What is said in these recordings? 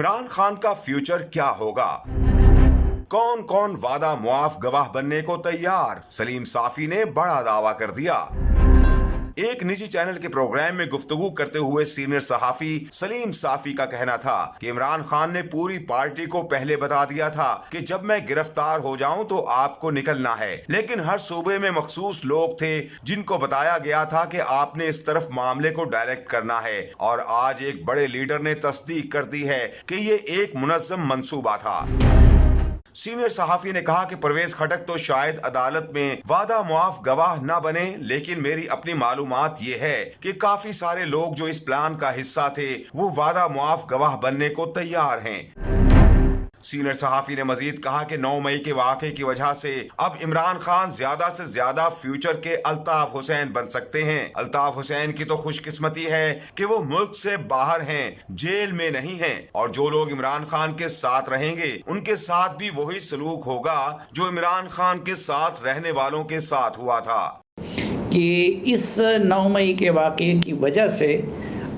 इमरान खान का फ्यूचर क्या होगा? कौन कौन वादा मुआफ गवाह बनने को तैयार? सलीम साफी ने बड़ा दावा कर दिया। एक निजी चैनल के प्रोग्राम में गुफ्तगू करते हुए सीनियर सहाफी सलीम साफी का कहना था कि इमरान खान ने पूरी पार्टी को पहले बता दिया था कि जब मैं गिरफ्तार हो जाऊं तो आपको निकलना है, लेकिन हर सूबे में मखसूस लोग थे जिनको बताया गया था कि आपने इस तरफ मामले को डायरेक्ट करना है। और आज एक बड़े लीडर ने तस्दीक कर दी है कि ये एक मुनज़्ज़म मंसूबा था। सीनियर सहाफी ने कहा कि परवेज खटक तो शायद अदालत में वादा मुआफ गवाह न बने, लेकिन मेरी अपनी मालूमात ये है कि काफी सारे लोग जो इस प्लान का हिस्सा थे वो वादा मुआफ गवाह बनने को तैयार हैं। सीनियर सहाफी ने मजीद कहा कि 9 मई के वाक़े की वजह से अब इमरान खान ज्यादा से ज्यादा फ्यूचर के अल्ताफ हुसैन बन सकते हैं। अल्ताफ हुसैन की तो खुशकिस्मती है कि वो मुल्क से बाहर हैं, जेल में नहीं हैं, और जो लोग इमरान खान के साथ रहेंगे उनके साथ भी वही सलूक होगा जो इमरान खान के साथ रहने वालों के साथ हुआ था। कि इस 9 मई के वाक़े की वजह से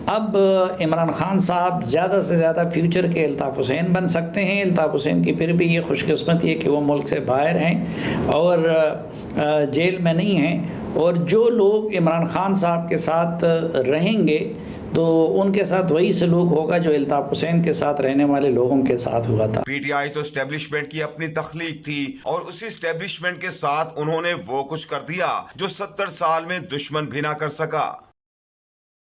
अब इमरान खान साहब ज़्यादा से ज़्यादा फ्यूचर के अल्ताफ़ हुसैन बन सकते हैं। अल्ताफ़ हुसैन की फिर भी ये खुशकिस्मती है कि वो मुल्क से बाहर हैं और जेल में नहीं हैं, और जो लोग इमरान खान साहब के साथ रहेंगे तो उनके साथ वही सलूक होगा जो अल्ताफ़ हुसैन के साथ रहने वाले लोगों के साथ हुआ था। पीटीआई तो एस्टेब्लिशमेंट की अपनी तख्लीक थी और उसी एस्टेब्लिशमेंट के साथ उन्होंने वो कुछ कर दिया जो 70 साल में दुश्मन भी ना कर सका।